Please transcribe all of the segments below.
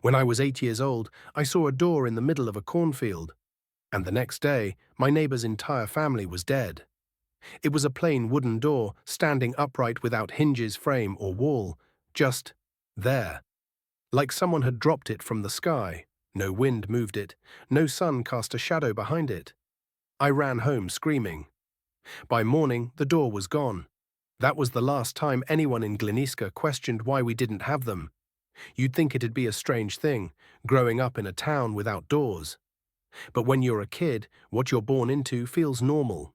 When I was 8 years old, I saw a door in the middle of a cornfield, and the next day, my neighbor's entire family was dead. It was a plain wooden door, standing upright without hinges, frame, or wall, just there, like someone had dropped it from the sky. No wind moved it, no sun cast a shadow behind it. I ran home screaming. By morning, the door was gone. That was the last time anyone in Gliniska questioned why we didn't have them. You'd think it'd be a strange thing, growing up in a town without doors. But when you're a kid, what you're born into feels normal.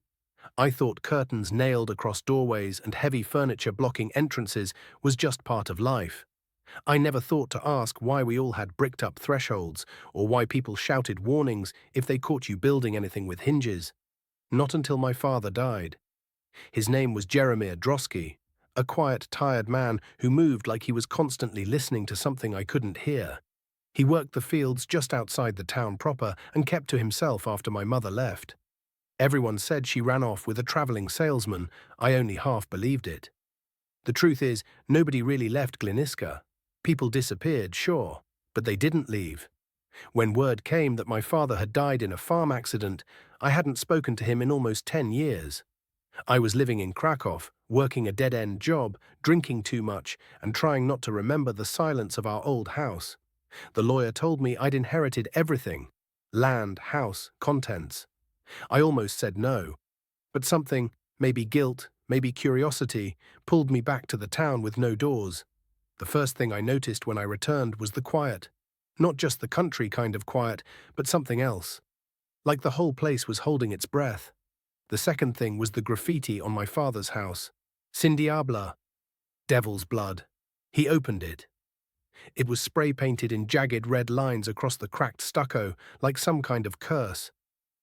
I thought curtains nailed across doorways and heavy furniture blocking entrances was just part of life. I never thought to ask why we all had bricked-up thresholds, or why people shouted warnings if they caught you building anything with hinges. Not until my father died. His name was Jeremiah Drosky, a quiet, tired man who moved like he was constantly listening to something I couldn't hear. He worked the fields just outside the town proper and kept to himself after my mother left. Everyone said she ran off with a traveling salesman. I only half believed it. The truth is, nobody really left Gliniska. People disappeared, sure, but they didn't leave. When word came that my father had died in a farm accident, I hadn't spoken to him in almost 10 years. I was living in Krakow, working a dead-end job, drinking too much, and trying not to remember the silence of our old house. The lawyer told me I'd inherited everything: land, house, contents. I almost said no, but something, maybe guilt, maybe curiosity, pulled me back to the town with no doors. The first thing I noticed when I returned was the quiet. Not just the country kind of quiet, but something else. Like the whole place was holding its breath. The second thing was the graffiti on my father's house. Sin Diabla, devil's blood. He opened it. It was spray-painted in jagged red lines across the cracked stucco, like some kind of curse.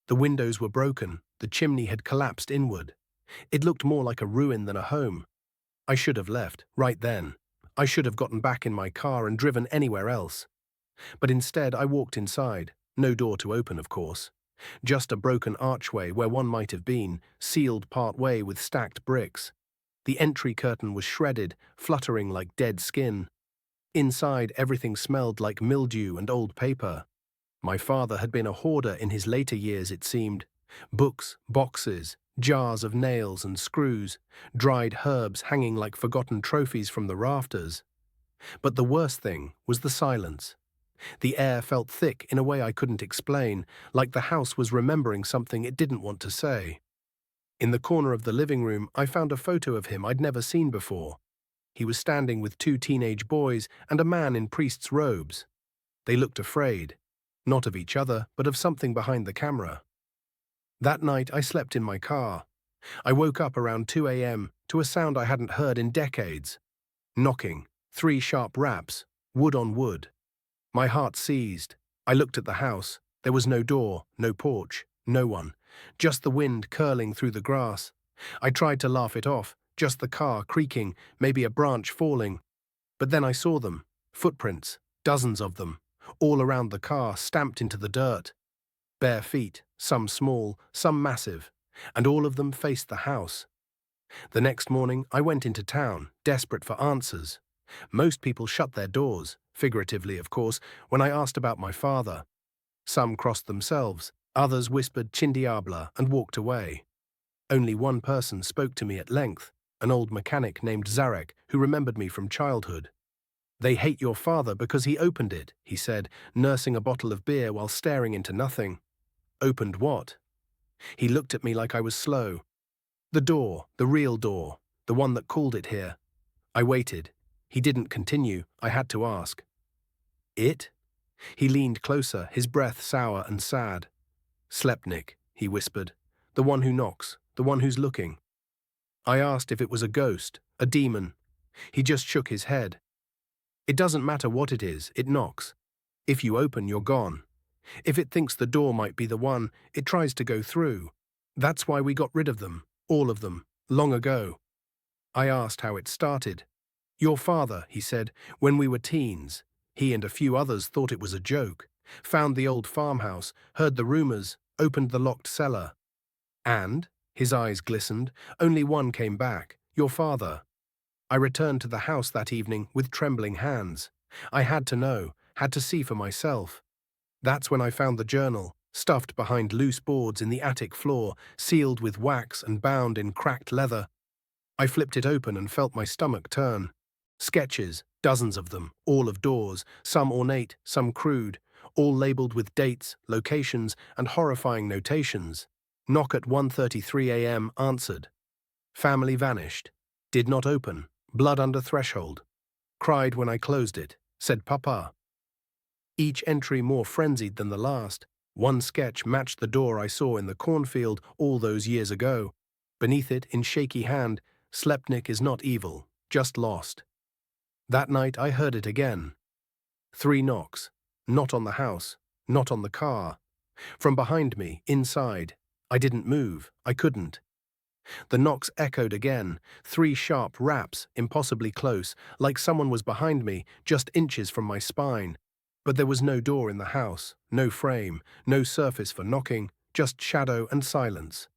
The windows were broken, the chimney had collapsed inward. It looked more like a ruin than a home. I should have left, right then. I should have gotten back in my car and driven anywhere else. But instead I walked inside, no door to open, of course. Just a broken archway where one might have been, sealed part way with stacked bricks. The entry curtain was shredded, fluttering like dead skin. Inside, everything smelled like mildew and old paper. My father had been a hoarder in his later years, it seemed. Books, boxes, jars of nails and screws, dried herbs hanging like forgotten trophies from the rafters. But the worst thing was the silence. The air felt thick in a way I couldn't explain, like the house was remembering something it didn't want to say. In the corner of the living room, I found a photo of him I'd never seen before. He was standing with 2 teenage boys and a man in priest's robes. They looked afraid, not of each other, but of something behind the camera. That night, I slept in my car. I woke up around 2 a.m. to a sound I hadn't heard in decades. Knocking, 3 sharp raps, wood on wood. My heart seized. I looked at the house. There was no door, no porch, no one. Just the wind curling through the grass. I tried to laugh it off, just the car creaking, maybe a branch falling. But then I saw them, footprints, dozens of them, all around the car, stamped into the dirt. Bare feet, some small, some massive, and all of them faced the house. The next morning, I went into town, desperate for answers. Most people shut their doors, figuratively of course, when I asked about my father. Some crossed themselves, others whispered Chindiabla and walked away. Only one person spoke to me at length, an old mechanic named Zarek who remembered me from childhood. "They hate your father because he opened it," he said, nursing a bottle of beer while staring into nothing. Opened what? He looked at me like I was slow. The door, the real door, the one that called it here. I waited. He didn't continue. I had to ask. It? He leaned closer, his breath sour and sad. "Slepnik," he whispered. "The one who knocks, the one who's looking." I asked if it was a ghost, a demon. He just shook his head. "It doesn't matter what it is, it knocks. If you open, you're gone. If it thinks the door might be the one, it tries to go through. That's why we got rid of them, all of them, long ago." I asked how it started. "Your father," he said, "when we were teens. He and a few others thought it was a joke. Found the old farmhouse, heard the rumors, opened the locked cellar. And," his eyes glistened, "only one came back, your father." I returned to the house that evening with trembling hands. I had to know. had to see for myself. That's when I found the journal, stuffed behind loose boards in the attic floor, sealed with wax and bound in cracked leather. I flipped it open and felt my stomach turn. Sketches, dozens of them, all of doors, some ornate, some crude, all labeled with dates, locations, and horrifying notations. Knock at 1:33 a.m. answered. Family vanished. Did not open. Blood under threshold. Cried when I closed it, said Papa. Each entry more frenzied than the last. One sketch matched the door I saw in the cornfield all those years ago. Beneath it, in shaky hand, Slepnik is not evil, just lost. That night I heard it again. 3 knocks. Not on the house, not on the car. From behind me, inside. I didn't move. I couldn't. The knocks echoed again, 3 sharp raps, impossibly close, like someone was behind me, just inches from my spine. But there was no door in the house, no frame, no surface for knocking, just shadow and silence.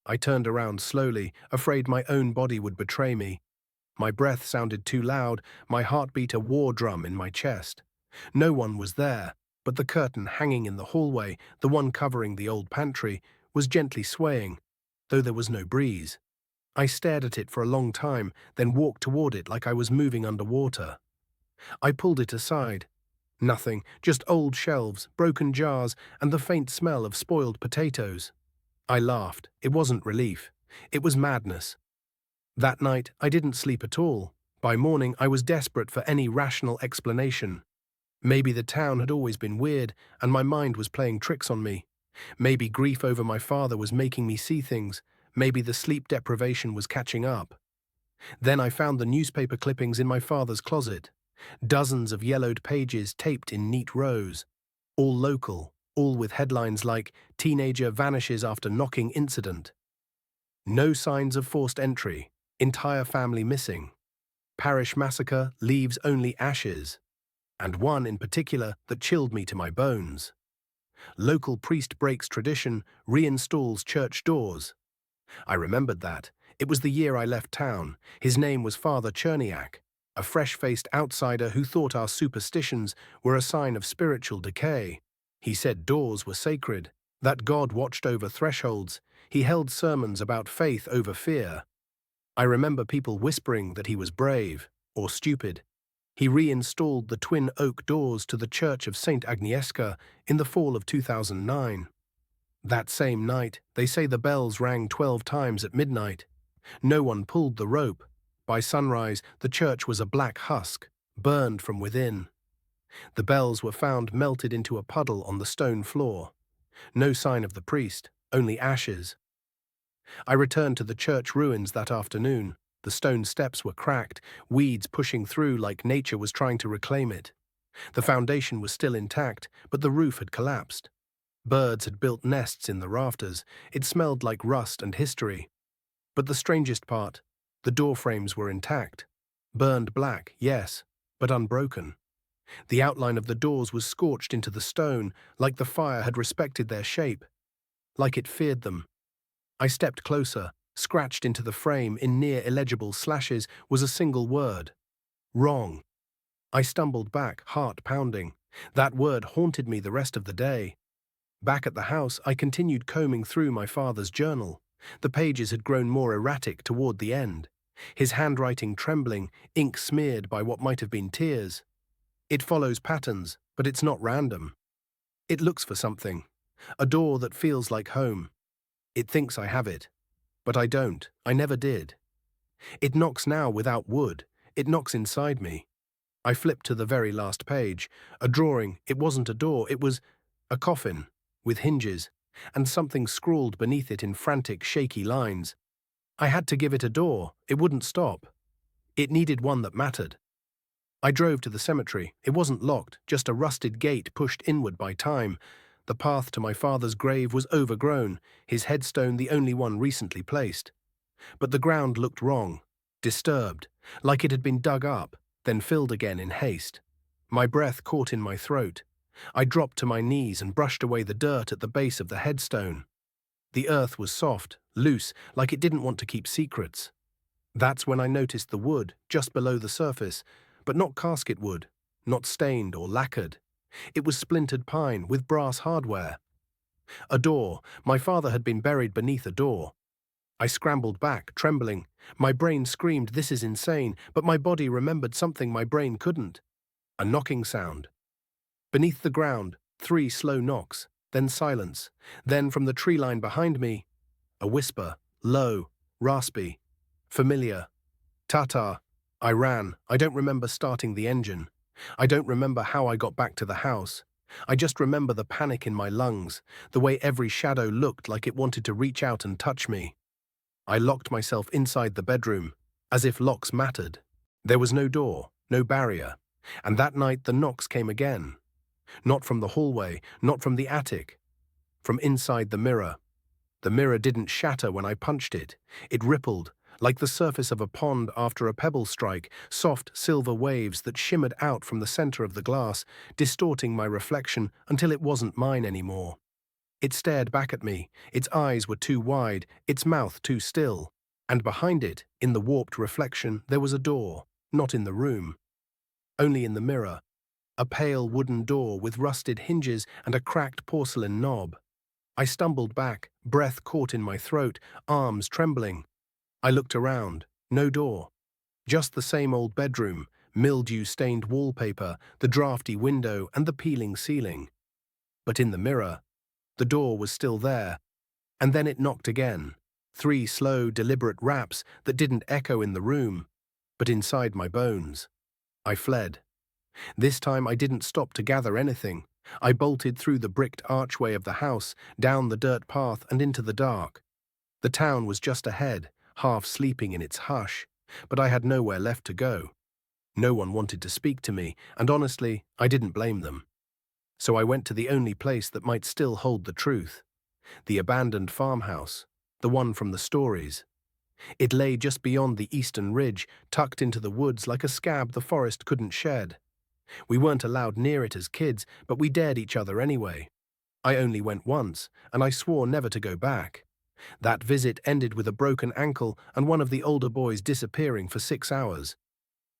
I turned around slowly, afraid my own body would betray me. My breath sounded too loud, my heartbeat a war drum in my chest. No one was there, but the curtain hanging in the hallway, the one covering the old pantry, was gently swaying, though there was no breeze. I stared at it for a long time, then walked toward it like I was moving underwater. I pulled it aside. Nothing, just old shelves, broken jars, and the faint smell of spoiled potatoes. I laughed. It wasn't relief. It was madness. That night, I didn't sleep at all. By morning, I was desperate for any rational explanation. Maybe the town had always been weird, and my mind was playing tricks on me. Maybe grief over my father was making me see things. Maybe the sleep deprivation was catching up. Then I found the newspaper clippings in my father's closet. Dozens of yellowed pages taped in neat rows. All local, all with headlines like "Teenager vanishes after knocking incident." No signs of forced entry. Entire family missing. Parish massacre leaves only ashes. And one in particular that chilled me to my bones. Local priest breaks tradition, reinstalls church doors. I remembered that. It was the year I left town. His name was Father Cherniak, a fresh-faced outsider who thought our superstitions were a sign of spiritual decay. He said doors were sacred, that God watched over thresholds. He held sermons about faith over fear. I remember people whispering that he was brave, or stupid. He reinstalled the twin oak doors to the Church of St. Agnieszka in the fall of 2009. That same night, they say the bells rang 12 times at midnight. No one pulled the rope. By sunrise, the church was a black husk, burned from within. The bells were found melted into a puddle on the stone floor. No sign of the priest, only ashes. I returned to the church ruins that afternoon. The stone steps were cracked, weeds pushing through like nature was trying to reclaim it. The foundation was still intact, but the roof had collapsed. Birds had built nests in the rafters. It smelled like rust and history. But the strangest part, the door frames were intact. Burned black, yes, but unbroken. The outline of the doors was scorched into the stone, like the fire had respected their shape, like it feared them. I stepped closer. Scratched into the frame in near illegible slashes was a single word. Wrong. I stumbled back, heart pounding. That word haunted me the rest of the day. Back at the house, I continued combing through my father's journal. The pages had grown more erratic toward the end. His handwriting trembling, ink smeared by what might have been tears. It follows patterns, but it's not random. It looks for something. A door that feels like home. It thinks I have it. But I don't. I never did. It knocks now without wood. It knocks inside me. I flipped to the very last page. A drawing. It wasn't a door. It was a coffin, with hinges, and something scrawled beneath it in frantic, shaky lines. I had to give it a door. It wouldn't stop. It needed one that mattered. I drove to the cemetery. It wasn't locked, just a rusted gate pushed inward by time. The path to my father's grave was overgrown, his headstone the only one recently placed. But the ground looked wrong, disturbed, like it had been dug up, then filled again in haste. My breath caught in my throat. I dropped to my knees and brushed away the dirt at the base of the headstone. The earth was soft, loose, like it didn't want to keep secrets. That's when I noticed the wood, just below the surface, but not casket wood. not stained or lacquered. It was splintered pine with brass hardware. A door. My father had been buried beneath a door. I scrambled back, trembling. My brain screamed, "This is insane," but my body remembered something my brain couldn't. A knocking sound. Beneath the ground, 3 slow knocks, then silence. Then from the tree line behind me, a whisper, low, raspy, familiar. "Tata." I ran. I don't remember starting the engine. I don't remember how I got back to the house. I just remember the panic in my lungs, the way every shadow looked like it wanted to reach out and touch me. I locked myself inside the bedroom, as if locks mattered. There was no door, no barrier, and that night the knocks came again. Not from the hallway, not from the attic, from inside the mirror. The mirror didn't shatter when I punched it. It rippled, like the surface of a pond after a pebble strike, soft silver waves that shimmered out from the center of the glass, distorting my reflection until it wasn't mine anymore. It stared back at me. Its eyes were too wide, its mouth too still. And behind it, in the warped reflection, there was a door, not in the room, only in the mirror. A pale wooden door with rusted hinges and a cracked porcelain knob. I stumbled back, breath caught in my throat, arms trembling. I looked around. No door. Just the same old bedroom, mildew-stained wallpaper, the drafty window, and the peeling ceiling. But in the mirror, the door was still there, and then it knocked again. 3 slow, deliberate raps that didn't echo in the room, but inside my bones. I fled. This time I didn't stop to gather anything. I bolted through the bricked archway of the house, down the dirt path and into the dark. The town was just ahead, half sleeping in its hush, but I had nowhere left to go. No one wanted to speak to me, and honestly, I didn't blame them. So I went to the only place that might still hold the truth. The abandoned farmhouse, the one from the stories. It lay just beyond the eastern ridge, tucked into the woods like a scab the forest couldn't shed. We weren't allowed near it as kids, but we dared each other anyway. I only went once, and I swore never to go back. That visit ended with a broken ankle and one of the older boys disappearing for 6 hours.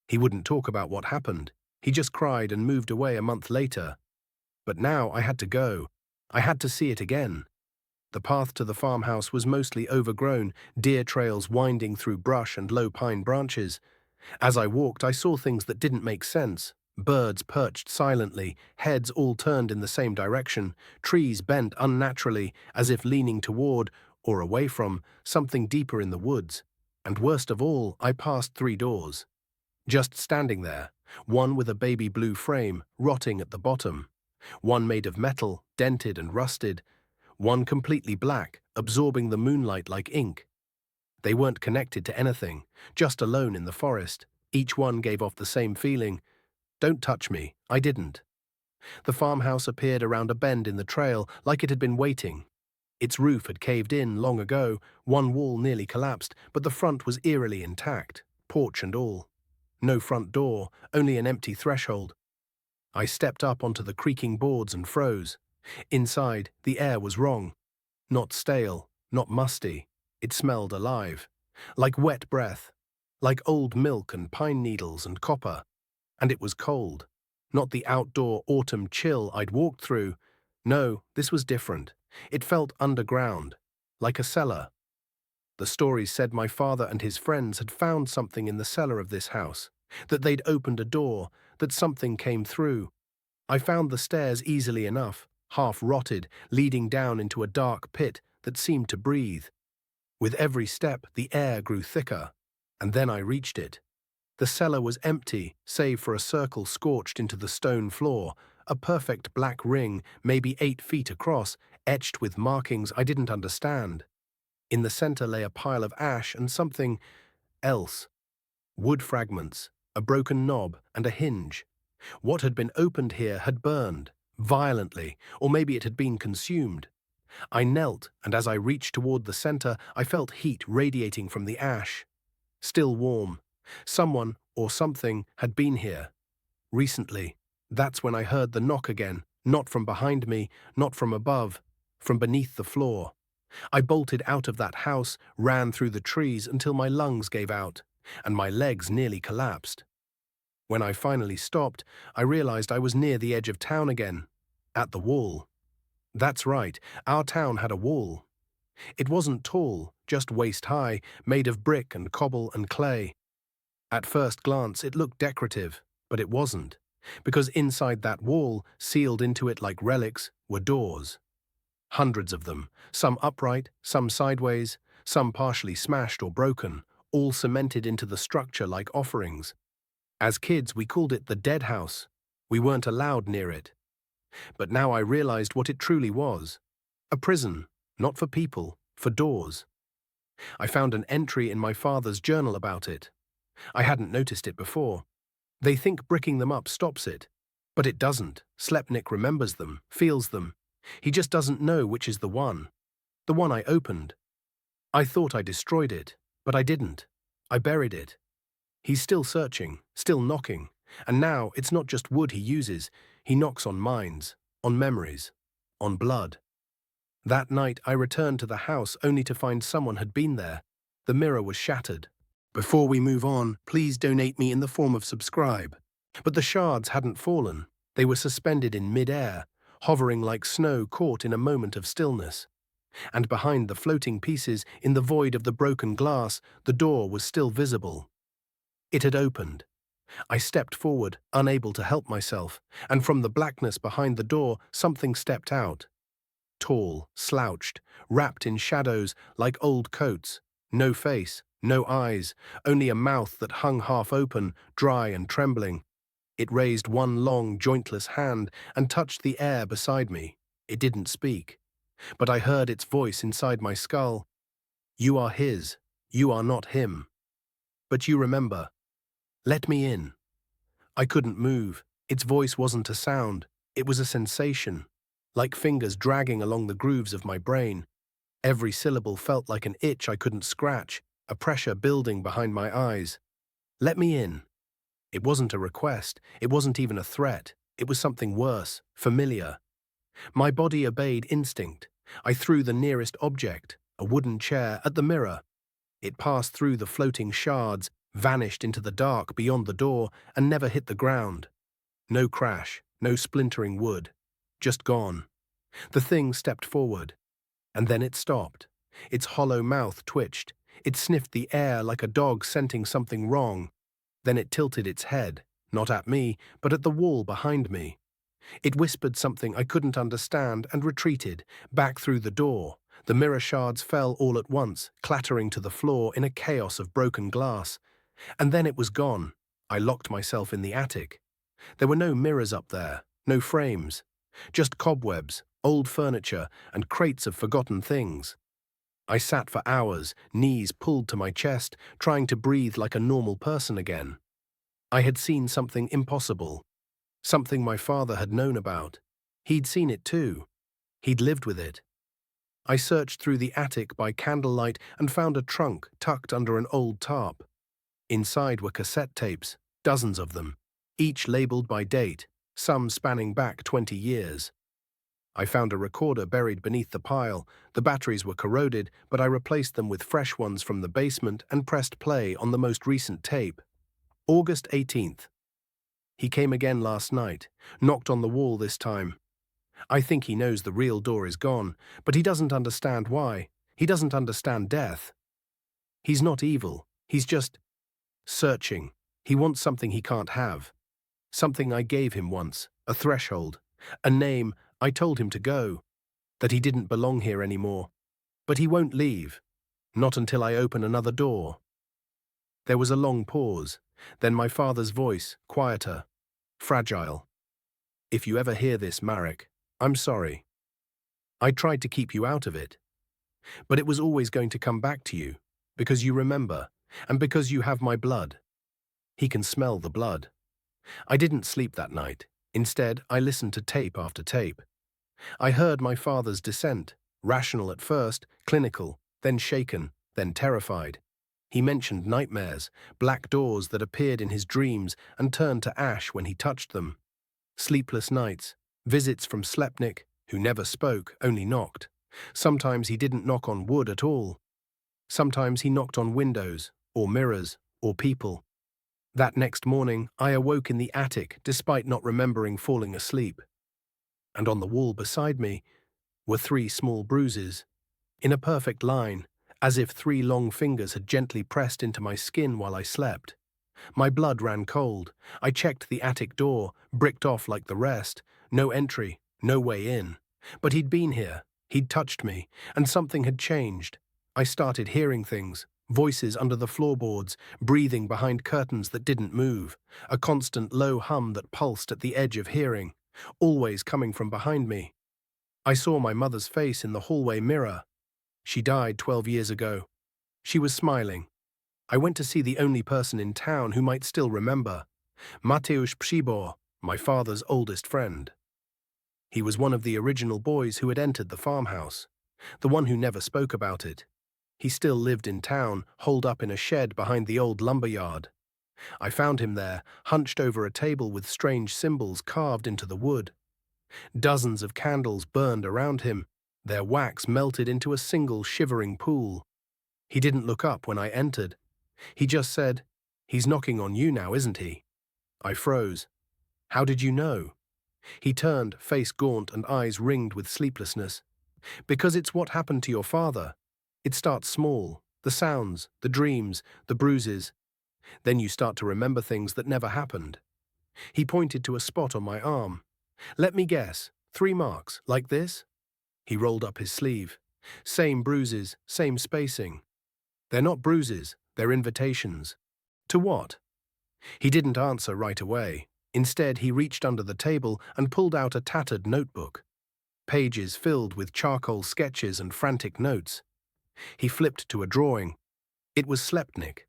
He wouldn't talk about what happened. He just cried and moved away a month later. But now I had to go. I had to see it again. The path to the farmhouse was mostly overgrown, deer trails winding through brush and low pine branches. As I walked, I saw things that didn't make sense. Birds perched silently, heads all turned in the same direction, trees bent unnaturally, as if leaning toward, or away from, something deeper in the woods. And worst of all, I passed 3 doors. Just standing there, one with a baby blue frame, rotting at the bottom. One made of metal, dented and rusted. One completely black, absorbing the moonlight like ink. They weren't connected to anything, just alone in the forest. Each one gave off the same feeling. Don't touch me. I didn't. The farmhouse appeared around a bend in the trail, like it had been waiting. Its roof had caved in long ago, one wall nearly collapsed, but the front was eerily intact, porch and all. No front door, only an empty threshold. I stepped up onto the creaking boards and froze. Inside, the air was wrong. Not stale, not musty. It smelled alive. Like wet breath. Like old milk and pine needles and copper. And it was cold. Not the outdoor autumn chill I'd walked through. No, this was different. It felt underground. Like a cellar. The stories said my father and his friends had found something in the cellar of this house. That they'd opened a door. That something came through. I found the stairs easily enough, half rotted, leading down into a dark pit that seemed to breathe. With every step, the air grew thicker, and then I reached it. The cellar was empty, save for a circle scorched into the stone floor, a perfect black ring, maybe 8 feet across, etched with markings I didn't understand. In the center lay a pile of ash and something else. Wood fragments, a broken knob, and a hinge. What had been opened here had burned, violently, or maybe it had been consumed. I knelt, and as I reached toward the center, I felt heat radiating from the ash. Still warm. Someone, or something, had been here. Recently. That's when I heard the knock again, not from behind me, not from above, from beneath the floor. I bolted out of that house, ran through the trees until my lungs gave out, and my legs nearly collapsed. When I finally stopped, I realized I was near the edge of town again. At the wall. That's right, our town had a wall. It wasn't tall, just waist-high, made of brick and cobble and clay. At first glance, it looked decorative, but it wasn't, because inside that wall, sealed into it like relics, were doors. Hundreds of them, some upright, some sideways, some partially smashed or broken, all cemented into the structure like offerings. As kids, we called it the dead house. We weren't allowed near it. But now I realized what it truly was. A prison, not for people, for doors. I found an entry in my father's journal about it. I hadn't noticed it before. They think bricking them up stops it. But it doesn't. Slepnik remembers them, feels them. He just doesn't know which is the one. The one I opened. I thought I destroyed it, but I didn't. I buried it. He's still searching, still knocking. And now it's not just wood he uses. He knocks on minds, on memories, on blood. That night I returned to the house only to find someone had been there. The mirror was shattered. Before we move on, please donate me in the form of subscribe. But the shards hadn't fallen. They were suspended in mid-air, hovering like snow caught in a moment of stillness. And behind the floating pieces, in the void of the broken glass, the door was still visible. It had opened. I stepped forward, unable to help myself, and from the blackness behind the door, something stepped out. Tall, slouched, wrapped in shadows like old coats, no face, no eyes, only a mouth that hung half open, dry and trembling. It raised one long, jointless hand and touched the air beside me. It didn't speak, but I heard its voice inside my skull. You are his, you are not him. But you remember. Let me in. I couldn't move. Its voice wasn't a sound. It was a sensation, like fingers dragging along the grooves of my brain. Every syllable felt like an itch I couldn't scratch, a pressure building behind my eyes. Let me in. It wasn't a request. It wasn't even a threat. It was something worse, familiar. My body obeyed instinct. I threw the nearest object, a wooden chair, at the mirror. It passed through the floating shards, vanished into the dark beyond the door, and never hit the ground. No crash, no splintering wood. Just gone. The thing stepped forward. And then it stopped. Its hollow mouth twitched. It sniffed the air like a dog scenting something wrong. Then it tilted its head, not at me, but at the wall behind me. It whispered something I couldn't understand and retreated, back through the door. The mirror shards fell all at once, clattering to the floor in a chaos of broken glass. And then it was gone. I locked myself in the attic. There were no mirrors up there, no frames. Just cobwebs, old furniture, and crates of forgotten things. I sat for hours, knees pulled to my chest, trying to breathe like a normal person again. I had seen something impossible. Something my father had known about. He'd seen it too. He'd lived with it. I searched through the attic by candlelight and found a trunk tucked under an old tarp. Inside were cassette tapes, dozens of them, each labeled by date, some spanning back 20 years. I found a recorder buried beneath the pile. The batteries were corroded, but I replaced them with fresh ones from the basement and pressed play on the most recent tape. August 18th. He came again last night, knocked on the wall this time. I think he knows the real door is gone, but he doesn't understand why. He doesn't understand death. He's not evil. He's just searching. He wants something he can't have. Something I gave him once, a threshold, a name. I told him to go, that he didn't belong here anymore. But he won't leave, not until I open another door. There was a long pause, then my father's voice, quieter, fragile. If you ever hear this, Marek, I'm sorry. I tried to keep you out of it. But it was always going to come back to you, because you remember, and because you have my blood. He can smell the blood. I didn't sleep that night. Instead, I listened to tape after tape. I heard my father's descent, rational at first, clinical, then shaken, then terrified. He mentioned nightmares, black doors that appeared in his dreams and turned to ash when he touched them. Sleepless nights, visits from Slepnik, who never spoke, only knocked. Sometimes he didn't knock on wood at all. Sometimes he knocked on windows, or mirrors, or people. That next morning, I awoke in the attic despite not remembering falling asleep. And on the wall beside me were three small bruises, in a perfect line, as if three long fingers had gently pressed into my skin while I slept. My blood ran cold. I checked the attic door, bricked off like the rest. No entry, no way in. But he'd been here, he'd touched me, and something had changed. I started hearing things, voices under the floorboards, breathing behind curtains that didn't move, a constant low hum that pulsed at the edge of hearing, always coming from behind me. I saw my mother's face in the hallway mirror. She died 12 years ago. She was smiling. I went to see the only person in town who might still remember, Mateusz Przybor, my father's oldest friend. He was one of the original boys who had entered the farmhouse, the one who never spoke about it. He still lived in town, holed up in a shed behind the old lumber yard. I found him there, hunched over a table with strange symbols carved into the wood. Dozens of candles burned around him, their wax melted into a single shivering pool. He didn't look up when I entered. He just said, "He's knocking on you now, isn't he?" I froze. "How did you know?" He turned, face gaunt and eyes ringed with sleeplessness. "Because it's what happened to your father. It starts small, the sounds, the dreams, the bruises. Then you start to remember things that never happened." He pointed to a spot on my arm. "Let me guess, 3 marks, like this?" He rolled up his sleeve. "Same bruises, same spacing." "They're not bruises, they're invitations." "To what?" He didn't answer right away. Instead, he reached under the table and pulled out a tattered notebook. Pages filled with charcoal sketches and frantic notes. He flipped to a drawing. It was Slepnik,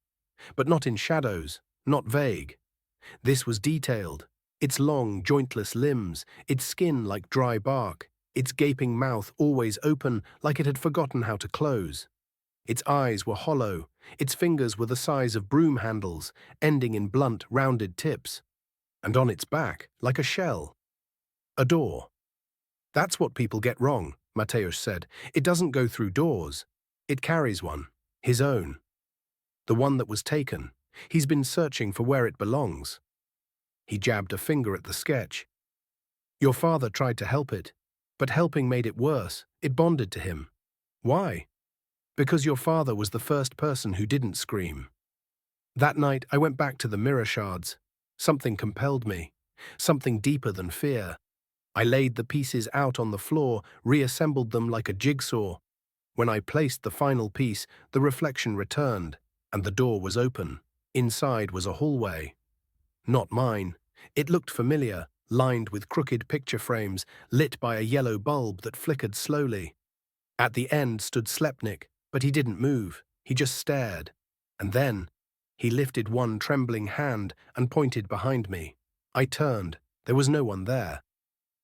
but not in shadows, not vague. This was detailed. Its long, jointless limbs, its skin like dry bark, its gaping mouth always open like it had forgotten how to close. Its eyes were hollow, its fingers were the size of broom handles, ending in blunt, rounded tips. And on its back, like a shell, a door. "That's what people get wrong," Mateusz said. "It doesn't go through doors. It carries one, his own. The one that was taken. He's been searching for where it belongs." He jabbed a finger at the sketch. "Your father tried to help it, but helping made it worse. It bonded to him." "Why?" "Because your father was the first person who didn't scream." That night, I went back to the mirror shards. Something compelled me, something deeper than fear. I laid the pieces out on the floor, reassembled them like a jigsaw. When I placed the final piece, the reflection returned, and the door was open. Inside was a hallway. Not mine. It looked familiar, lined with crooked picture frames, lit by a yellow bulb that flickered slowly. At the end stood Slepnik, but he didn't move. He just stared. And then he lifted one trembling hand and pointed behind me. I turned. There was no one there.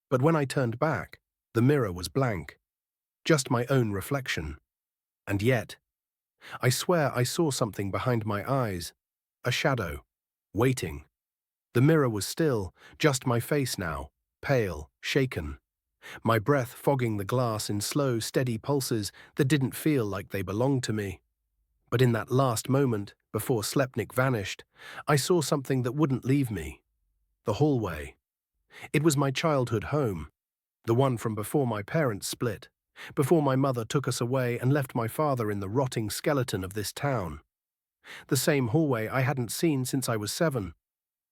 But when I turned back, the mirror was blank. Just my own reflection. And yet, I swear I saw something behind my eyes. A shadow. Waiting. The mirror was still, just my face now, pale, shaken. My breath fogging the glass in slow, steady pulses that didn't feel like they belonged to me. But in that last moment, before Slepnik vanished, I saw something that wouldn't leave me. The hallway. It was my childhood home, the one from before my parents split, before my mother took us away and left my father in the rotting skeleton of this town. The same hallway I hadn't seen since I was 7,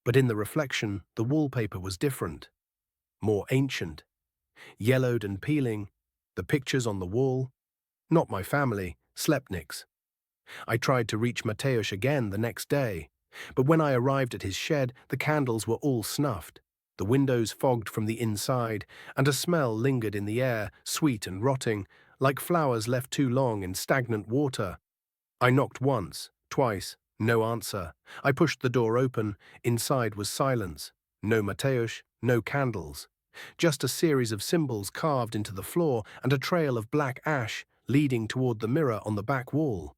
but in the reflection, the wallpaper was different, more ancient, yellowed and peeling, the pictures on the wall, not my family, Slepnik's. I tried to reach Mateusz again the next day, but when I arrived at his shed, the candles were all snuffed, the windows fogged from the inside, and a smell lingered in the air, sweet and rotting, like flowers left too long in stagnant water. I knocked once, twice, no answer. I pushed the door open. Inside was silence. No Mateusz, no candles. Just a series of symbols carved into the floor and a trail of black ash leading toward the mirror on the back wall.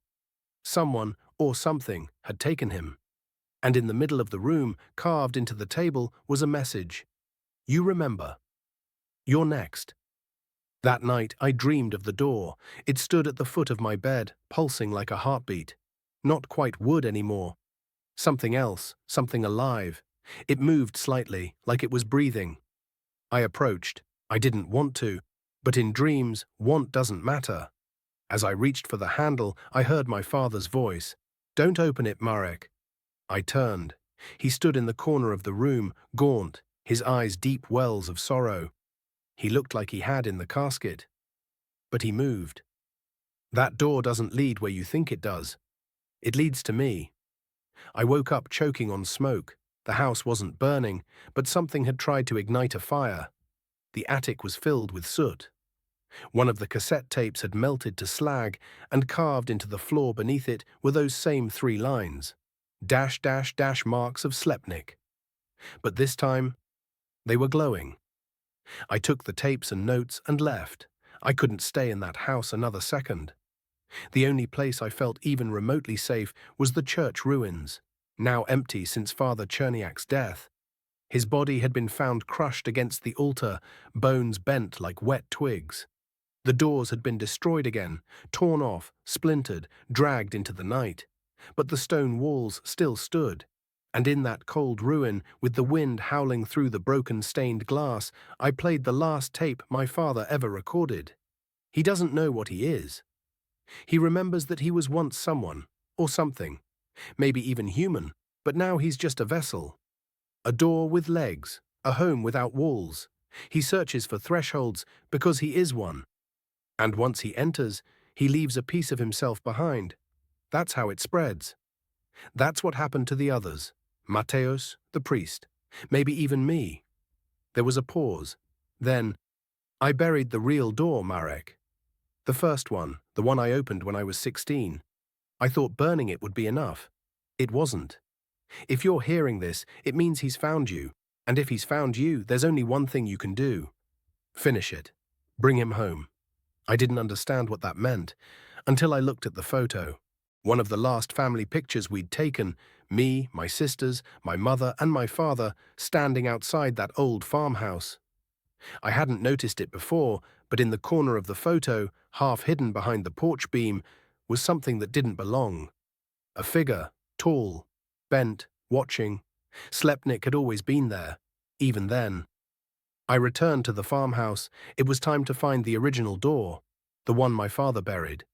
Someone, or something, had taken him. And in the middle of the room, carved into the table, was a message. "You remember. You're next." That night, I dreamed of the door. It stood at the foot of my bed, pulsing like a heartbeat. Not quite wood anymore. Something else, something alive. It moved slightly, like it was breathing. I approached. I didn't want to, but in dreams, want doesn't matter. As I reached for the handle, I heard my father's voice. "Don't open it, Marek." I turned. He stood in the corner of the room, gaunt, his eyes deep wells of sorrow. He looked like he had in the casket. But he moved. "That door doesn't lead where you think it does. It leads to me." I woke up choking on smoke. The house wasn't burning, but something had tried to ignite a fire. The attic was filled with soot. One of the cassette tapes had melted to slag, and carved into the floor beneath it were those same 3 lines. Dash, dash, dash marks of Slepnik. But this time, they were glowing. I took the tapes and notes and left. I couldn't stay in that house another second. The only place I felt even remotely safe was the church ruins, now empty since Father Cherniak's death. His body had been found crushed against the altar, bones bent like wet twigs. The doors had been destroyed again, torn off, splintered, dragged into the night. But the stone walls still stood, and in that cold ruin, with the wind howling through the broken stained glass, I played the last tape my father ever recorded. He doesn't know what he is. He remembers that he was once someone, or something, maybe even human, but now he's just a vessel. A door with legs, a home without walls. He searches for thresholds because he is one. And once he enters, he leaves a piece of himself behind. That's how it spreads. That's what happened to the others. Mateos, the priest, maybe even me. There was a pause. Then, "I buried the real door, Marek. The first one, the one I opened when I was 16. I thought burning it would be enough. It wasn't. If you're hearing this, it means he's found you. And if he's found you, there's only one thing you can do. Finish it. Bring him home." I didn't understand what that meant until I looked at the photo. One of the last family pictures we'd taken, me, my sisters, my mother, and my father, standing outside that old farmhouse. I hadn't noticed it before, but in the corner of the photo, half hidden behind the porch beam, was something that didn't belong. A figure, tall, bent, watching. Slepnik had always been there, even then. I returned to the farmhouse. It was time to find the original door, the one my father buried.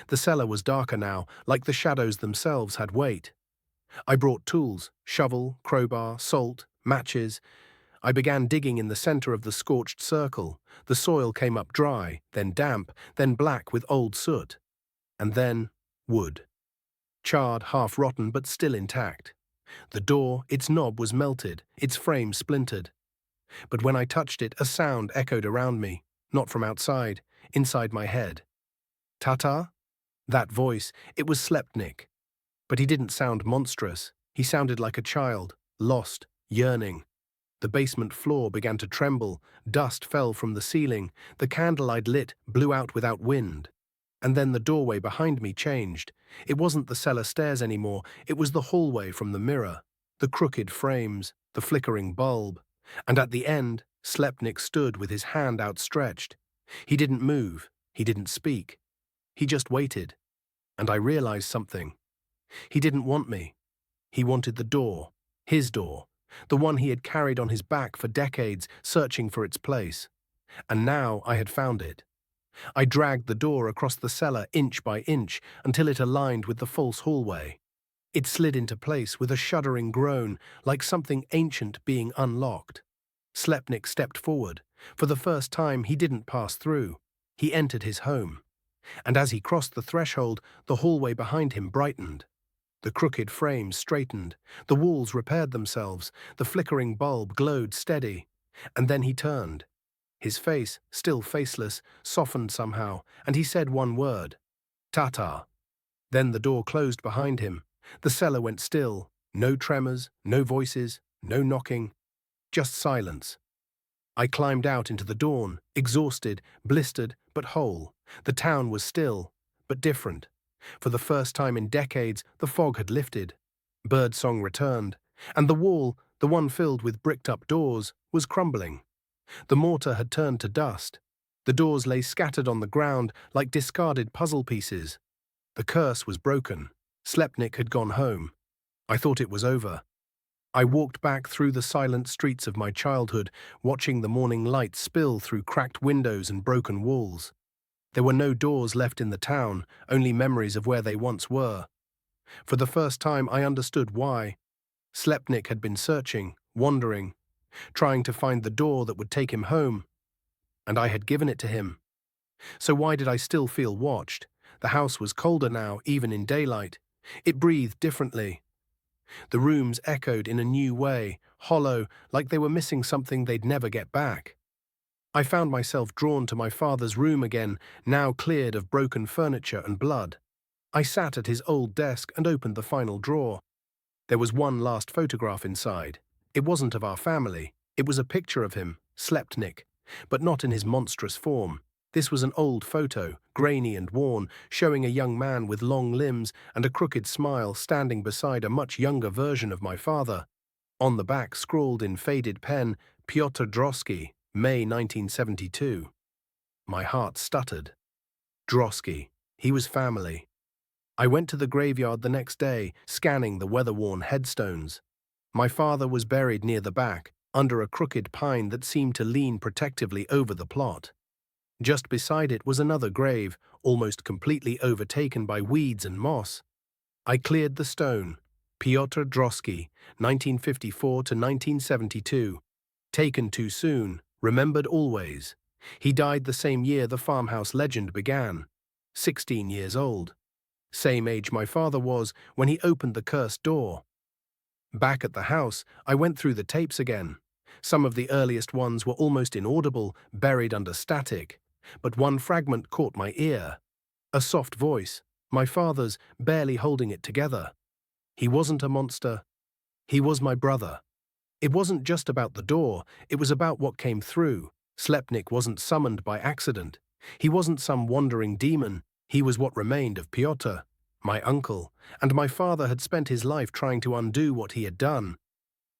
The cellar was darker now, like the shadows themselves had weight. I brought tools, shovel, crowbar, salt, matches. I began digging in the center of the scorched circle. The soil came up dry, then damp, then black with old soot. And then wood. Charred, half-rotten, but still intact. The door, its knob was melted, its frame splintered. But when I touched it, a sound echoed around me, not from outside, inside my head. "Tata?" That voice, it was Slepnik. But he didn't sound monstrous. He sounded like a child, lost, yearning. The basement floor began to tremble, dust fell from the ceiling, the candle I'd lit blew out without wind. And then the doorway behind me changed. It wasn't the cellar stairs anymore, it was the hallway from the mirror, the crooked frames, the flickering bulb. And at the end, Slepnik stood with his hand outstretched. He didn't move, he didn't speak. He just waited. And I realized something. He didn't want me. He wanted the door, his door, the one he had carried on his back for decades, searching for its place. And now I had found it. I dragged the door across the cellar inch by inch until it aligned with the false hallway. It slid into place with a shuddering groan, like something ancient being unlocked. Slepnik stepped forward. For the first time, he didn't pass through. He entered his home. And as he crossed the threshold, the hallway behind him brightened. The crooked frames straightened, the walls repaired themselves, the flickering bulb glowed steady. And then he turned. His face, still faceless, softened somehow, and he said one word, "Tata." Then the door closed behind him. The cellar went still, no tremors, no voices, no knocking, just silence. I climbed out into the dawn, exhausted, blistered, but whole. The town was still, but different. For the first time in decades, the fog had lifted. Birdsong returned, and the wall, the one filled with bricked-up doors, was crumbling. The mortar had turned to dust. The doors lay scattered on the ground like discarded puzzle pieces. The curse was broken. Slepnik had gone home. I thought it was over. I walked back through the silent streets of my childhood, watching the morning light spill through cracked windows and broken walls. There were no doors left in the town, only memories of where they once were. For the first time, I understood why. Slepnik had been searching, wandering, trying to find the door that would take him home, and I had given it to him. So why did I still feel watched? The house was colder now, even in daylight. It breathed differently. The rooms echoed in a new way, hollow, like they were missing something they'd never get back. I found myself drawn to my father's room again, now cleared of broken furniture and blood. I sat at his old desk and opened the final drawer. There was one last photograph inside. It wasn't of our family. It was a picture of him, Slepnik, but not in his monstrous form. This was an old photo, grainy and worn, showing a young man with long limbs and a crooked smile standing beside a much younger version of my father. On the back, scrawled in faded pen, Pyotr Drosky, May 1972. My heart stuttered. Drosky. He was family. I went to the graveyard the next day, scanning the weather-worn headstones. My father was buried near the back, under a crooked pine that seemed to lean protectively over the plot. Just beside it was another grave, almost completely overtaken by weeds and moss. I cleared the stone. Pyotr Drosky, 1954 to 1972. Taken too soon, remembered always. He died the same year the farmhouse legend began. 16 years old. Same age my father was when he opened the cursed door. Back at the house, I went through the tapes again. Some of the earliest ones were almost inaudible, buried under static. But one fragment caught my ear. A soft voice, my father's, barely holding it together. He wasn't a monster. He was my brother. It wasn't just about the door, it was about what came through. Slepnik wasn't summoned by accident. He wasn't some wandering demon. He was what remained of Pyotr, my uncle, and my father had spent his life trying to undo what he had done.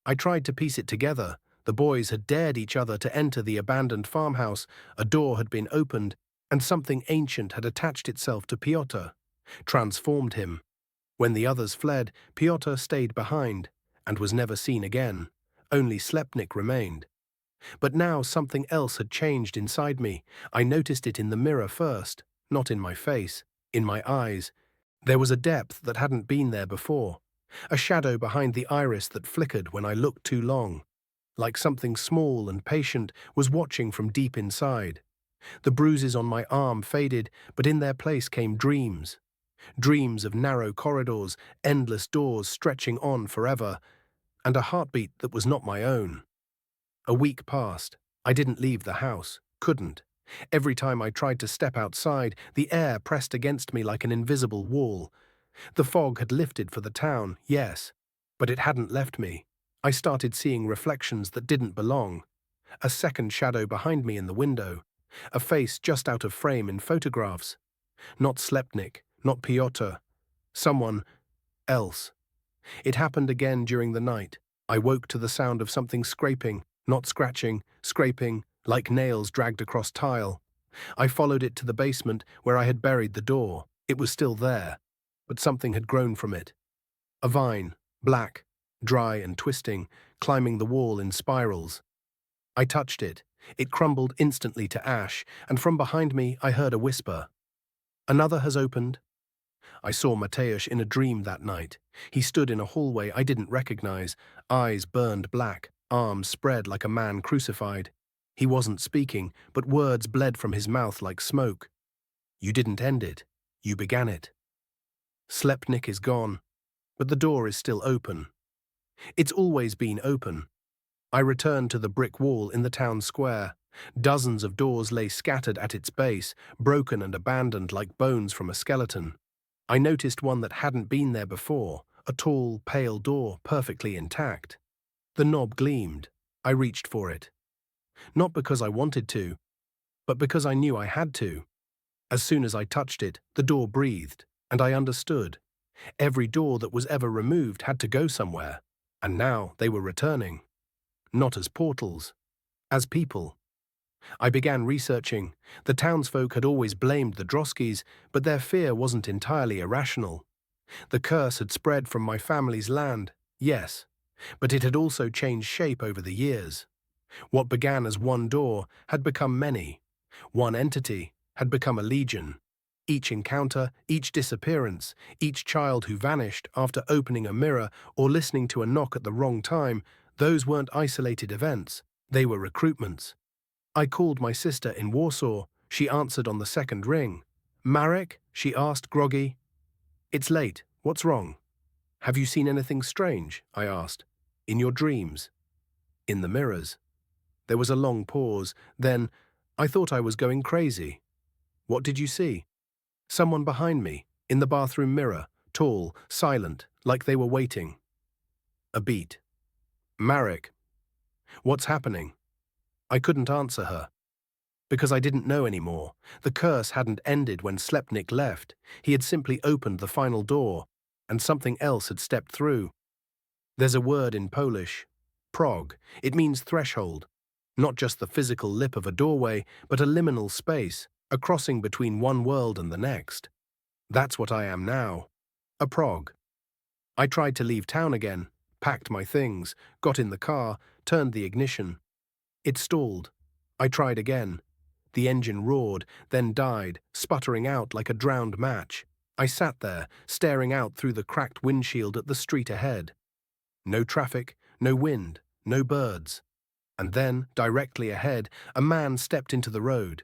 I tried to piece it together. The boys had dared each other to enter the abandoned farmhouse, a door had been opened, and something ancient had attached itself to Pyotr, transformed him. When the others fled, Pyotr stayed behind, and was never seen again. Only Slepnik remained. But now something else had changed inside me. I noticed it in the mirror first, not in my face, in my eyes. There was a depth that hadn't been there before, a shadow behind the iris that flickered when I looked too long, like something small and patient was watching from deep inside. The bruises on my arm faded, but in their place came dreams. Dreams of narrow corridors, endless doors stretching on forever, and a heartbeat that was not my own. A week passed. I didn't leave the house, couldn't. Every time I tried to step outside, the air pressed against me like an invisible wall. The fog had lifted for the town, yes, but it hadn't left me. I started seeing reflections that didn't belong. A second shadow behind me in the window. A face just out of frame in photographs. Not Slepnik, not Pyotr. Someone else. It happened again during the night. I woke to the sound of something scraping, not scratching, scraping, like nails dragged across tile. I followed it to the basement where I had buried the door. It was still there, but something had grown from it. A vine, black, dry and twisting, climbing the wall in spirals. I touched it. It crumbled instantly to ash, and from behind me I heard a whisper. Another has opened. I saw Mateusz in a dream that night. He stood in a hallway I didn't recognize, eyes burned black, arms spread like a man crucified. He wasn't speaking, but words bled from his mouth like smoke. You didn't end it. You began it. Slepnik is gone, but the door is still open. It's always been open. I returned to the brick wall in the town square. Dozens of doors lay scattered at its base, broken and abandoned like bones from a skeleton. I noticed one that hadn't been there before, a tall, pale door, perfectly intact. The knob gleamed. I reached for it. Not because I wanted to, but because I knew I had to. As soon as I touched it, the door breathed, and I understood. Every door that was ever removed had to go somewhere, and now they were returning. Not as portals, as people. I began researching. The townsfolk had always blamed the Droskys, but their fear wasn't entirely irrational. The curse had spread from my family's land, yes, but it had also changed shape over the years. What began as one door had become many. One entity had become a legion. Each encounter, each disappearance, each child who vanished after opening a mirror or listening to a knock at the wrong time, those weren't isolated events, they were recruitments. I called my sister in Warsaw. She answered on the second ring. "Marek?" she asked, groggy. "It's late. What's wrong?" "Have you seen anything strange?" I asked. "In your dreams?" "In the mirrors." There was a long pause. Then, I thought I was going crazy. "What did you see?" "Someone behind me, in the bathroom mirror, tall, silent, like they were waiting." A beat. "Marek." "What's happening?" I couldn't answer her, because I didn't know anymore. The curse hadn't ended when Slepnik left. He had simply opened the final door, and something else had stepped through. There's a word in Polish, prog. It means threshold. Not just the physical lip of a doorway, but a liminal space, a crossing between one world and the next. That's what I am now. A prog. I tried to leave town again, packed my things, got in the car, turned the ignition. It stalled. I tried again. The engine roared, then died, sputtering out like a drowned match. I sat there, staring out through the cracked windshield at the street ahead. No traffic, no wind, no birds. And then, directly ahead, a man stepped into the road.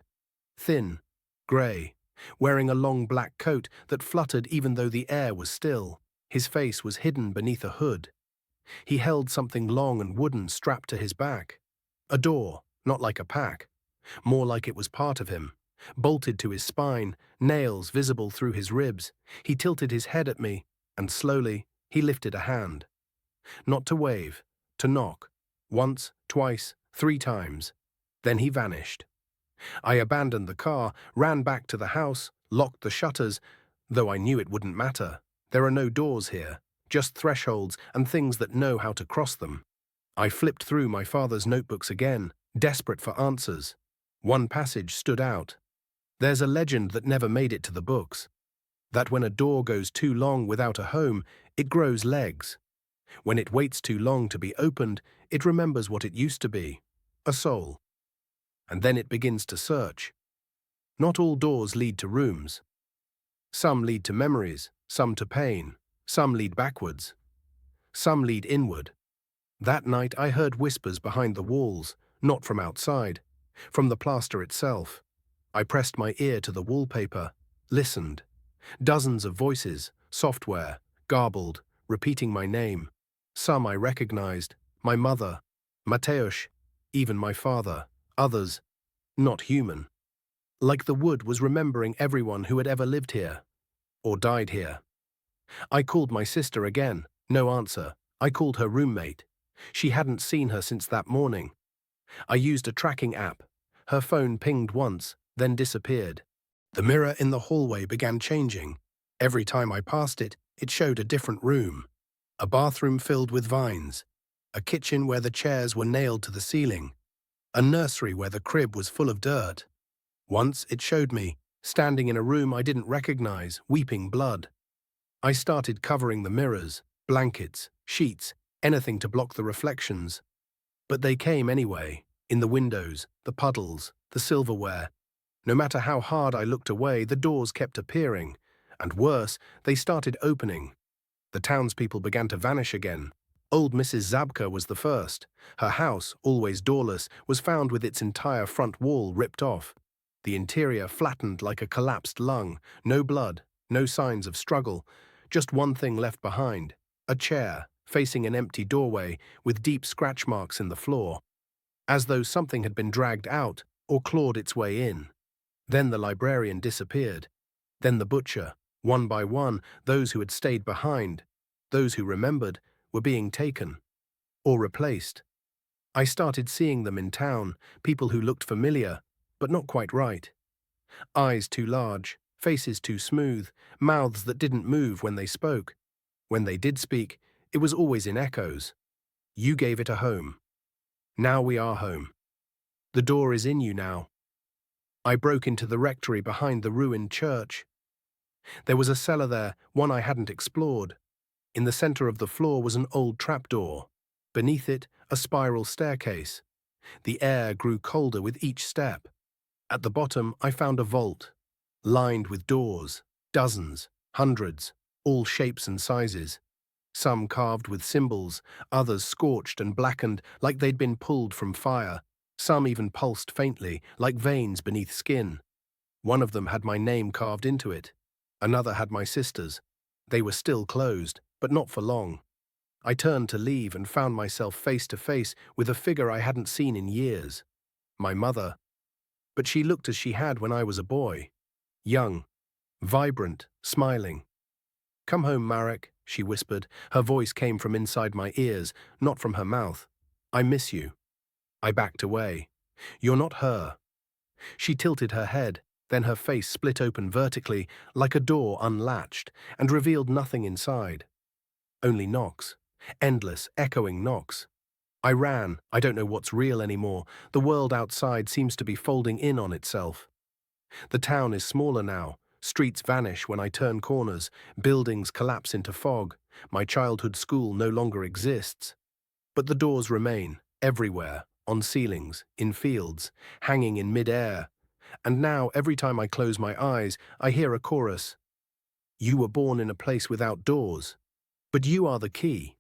Thin, grey, wearing a long black coat that fluttered even though the air was still. His face was hidden beneath a hood. He held something long and wooden strapped to his back. A door, not like a pack. More like it was part of him. Bolted to his spine, nails visible through his ribs. He tilted his head at me, and slowly, he lifted a hand. Not to wave, to knock. Once, twice, 3 times. Then he vanished. I abandoned the car, ran back to the house, locked the shutters, though I knew it wouldn't matter. There are no doors here, just thresholds and things that know how to cross them. I flipped through my father's notebooks again, desperate for answers. One passage stood out. There's a legend that never made it to the books. That when a door goes too long without a home, it grows legs. When it waits too long to be opened, it remembers what it used to be, a soul. And then it begins to search. Not all doors lead to rooms. Some lead to memories, some to pain, some lead backwards, some lead inward. That night I heard whispers behind the walls, not from outside, from the plaster itself. I pressed my ear to the wallpaper, listened. Dozens of voices, software, garbled, repeating my name. Some I recognized, my mother, Mateusz, even my father. Others, not human. Like the wood was remembering everyone who had ever lived here, or died here. I called my sister again, no answer. I called her roommate. She hadn't seen her since that morning. I used a tracking app. Her phone pinged once, then disappeared. The mirror in the hallway began changing. Every time I passed it, it showed a different room. A bathroom filled with vines. A kitchen where the chairs were nailed to the ceiling. A nursery where the crib was full of dirt. Once it showed me, standing in a room I didn't recognize, weeping blood. I started covering the mirrors, blankets, sheets, anything to block the reflections. But they came anyway, in the windows, the puddles, the silverware. No matter how hard I looked away, the doors kept appearing. And worse, they started opening. The townspeople began to vanish again. Old Mrs. Zabka was the first. Her house, always doorless, was found with its entire front wall ripped off. The interior flattened like a collapsed lung. No blood, no signs of struggle. Just one thing left behind. A chair, facing an empty doorway, with deep scratch marks in the floor. As though something had been dragged out or clawed its way in. Then the librarian disappeared. Then the butcher. One by one, those who had stayed behind, those who remembered, were being taken. Or replaced. I started seeing them in town, people who looked familiar, but not quite right. Eyes too large, faces too smooth, mouths that didn't move when they spoke. When they did speak, it was always in echoes. You gave it a home. Now we are home. The door is in you now. I broke into the rectory behind the ruined church. There was a cellar there, one I hadn't explored. In the center of the floor was an old trapdoor. Beneath it, a spiral staircase. The air grew colder with each step. At the bottom, I found a vault, lined with doors, dozens, hundreds, all shapes and sizes. Some carved with symbols, others scorched and blackened like they'd been pulled from fire. Some even pulsed faintly, like veins beneath skin. One of them had my name carved into it. Another had my sister's. They were still closed, but not for long. I turned to leave and found myself face to face with a figure I hadn't seen in years. My mother. But she looked as she had when I was a boy. Young, vibrant, smiling. "Come home, Marek," she whispered. Her voice came from inside my ears, not from her mouth. "I miss you." I backed away. "You're not her." She tilted her head, then her face split open vertically, like a door unlatched, and revealed nothing inside. Only knocks. Endless, echoing knocks. I ran. I don't know what's real anymore. The world outside seems to be folding in on itself. The town is smaller now. Streets vanish when I turn corners. Buildings collapse into fog. My childhood school no longer exists. But the doors remain, everywhere, on ceilings, in fields, hanging in mid-air. And now, every time I close my eyes, I hear a chorus. "You were born in a place without doors. But you are the key."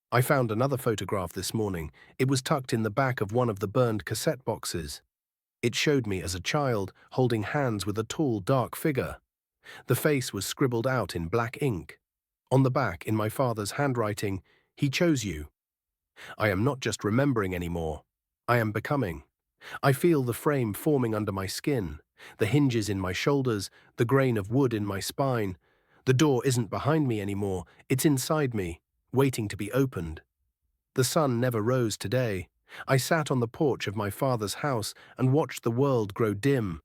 I found another photograph this morning. It was tucked in the back of one of the burned cassette boxes. It showed me as a child, holding hands with a tall, dark figure. The face was scribbled out in black ink. On the back, in my father's handwriting, "He chose you." I am not just remembering anymore. I am becoming. I feel the frame forming under my skin, the hinges in my shoulders, the grain of wood in my spine. The door isn't behind me anymore, it's inside me, waiting to be opened. The sun never rose today. I sat on the porch of my father's house and watched the world grow dim.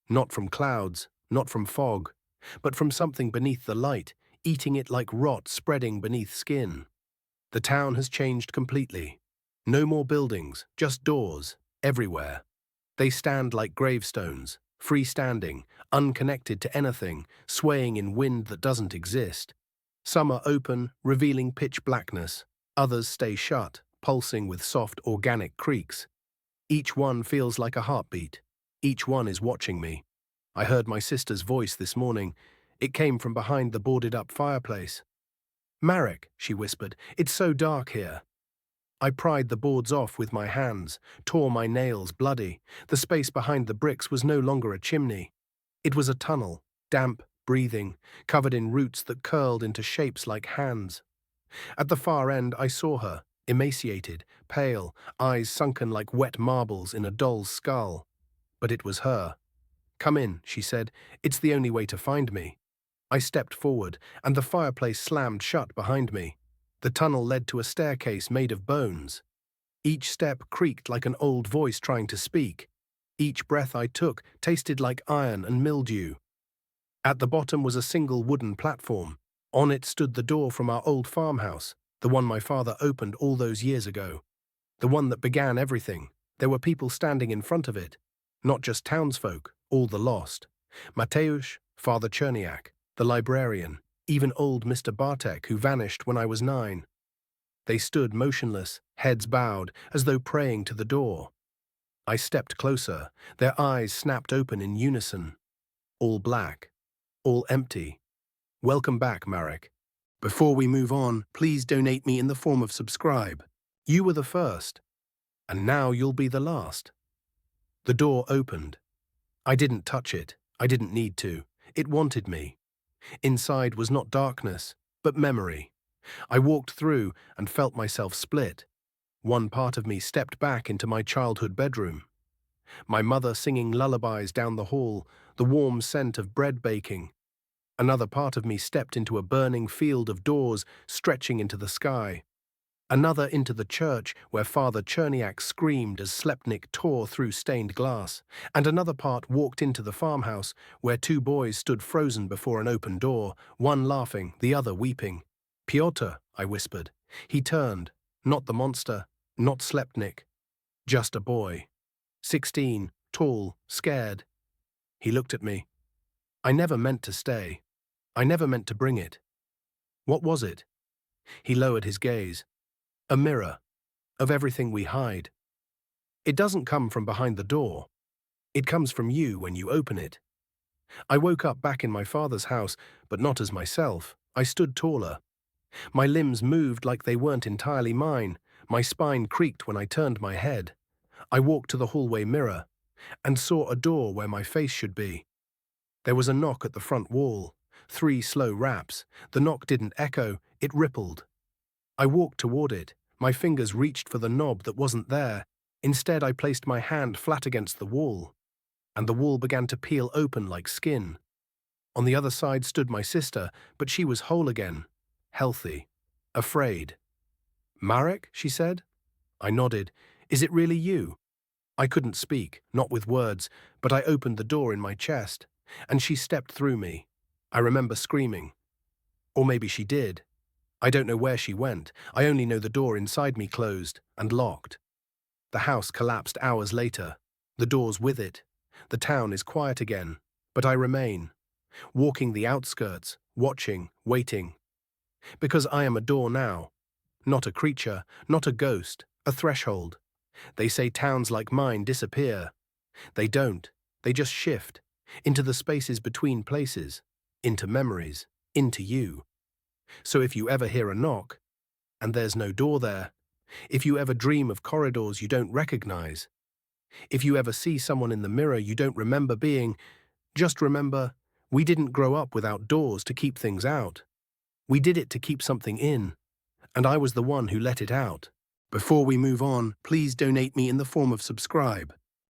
Not from clouds, not from fog, but from something beneath the light, eating it like rot spreading beneath skin. The town has changed completely. No more buildings, just doors, everywhere. They stand like gravestones, freestanding, unconnected to anything, swaying in wind that doesn't exist. Some are open, revealing pitch blackness. Others stay shut, pulsing with soft, organic creaks. Each one feels like a heartbeat. Each one is watching me. I heard my sister's voice this morning. It came from behind the boarded-up fireplace. "Marek," she whispered, "it's so dark here." I pried the boards off with my hands, tore my nails bloody. The space behind the bricks was no longer a chimney. It was a tunnel, damp, breathing, covered in roots that curled into shapes like hands. At the far end, I saw her, emaciated, pale, eyes sunken like wet marbles in a doll's skull. But it was her. "Come in," she said. "It's the only way to find me." I stepped forward, and the fireplace slammed shut behind me. The tunnel led to a staircase made of bones. Each step creaked like an old voice trying to speak. Each breath I took tasted like iron and mildew. At the bottom was a single wooden platform. On it stood the door from our old farmhouse, the one my father opened all those years ago. The one that began everything. There were people standing in front of it. Not just townsfolk, all the lost. Mateusz, Father Cherniak, the librarian, even old Mr. Bartek, who vanished when I was 9. They stood motionless, heads bowed, as though praying to the door. I stepped closer. Their eyes snapped open in unison. All black. All empty. "Welcome back, Marek. Before we move on, please donate me in the form of subscribe. You were the first, and now you'll be the last." The door opened. I didn't touch it. I didn't need to. It wanted me. Inside was not darkness, but memory. I walked through and felt myself split. One part of me stepped back into my childhood bedroom. My mother singing lullabies down the hall, the warm scent of bread baking. Another part of me stepped into a burning field of doors stretching into the sky. Another into the church where Father Cherniak screamed as Slepnik tore through stained glass. And another part walked into the farmhouse where 2 boys stood frozen before an open door, one laughing, the other weeping. "Pyotr," I whispered. He turned, not the monster, not Slepnik, just a boy. 16, tall, scared. He looked at me. "I never meant to stay." I never meant to bring it. What was it? He lowered his gaze. A mirror, of everything we hide. It doesn't come from behind the door. It comes from you when you open it. I woke up back in my father's house, but not as myself. I stood taller. My limbs moved like they weren't entirely mine. My spine creaked when I turned my head. I walked to the hallway mirror and saw a door where my face should be. There was a knock at the front wall. 3 slow raps. The knock didn't echo, it rippled. I walked toward it. My fingers reached for the knob that wasn't there. Instead, I placed my hand flat against the wall, and the wall began to peel open like skin. On the other side stood my sister, but she was whole again, healthy, afraid. "Marek?" she said. I nodded. "Is it really you?" I couldn't speak, not with words, but I opened the door in my chest, and she stepped through me. I remember screaming. Or maybe she did. I don't know where she went. I only know the door inside me closed and locked. The house collapsed hours later, the doors with it. The town is quiet again, but I remain, walking the outskirts, watching, waiting. Because I am a door now, not a creature, not a ghost, a threshold. They say towns like mine disappear. They don't. They just shift, into the spaces between places, into memories, into you. So if you ever hear a knock, and there's no door there, if you ever dream of corridors you don't recognize, if you ever see someone in the mirror you don't remember being, just remember, we didn't grow up without doors to keep things out. We did it to keep something in, and I was the one who let it out. Before we move on, please donate me in the form of subscribe.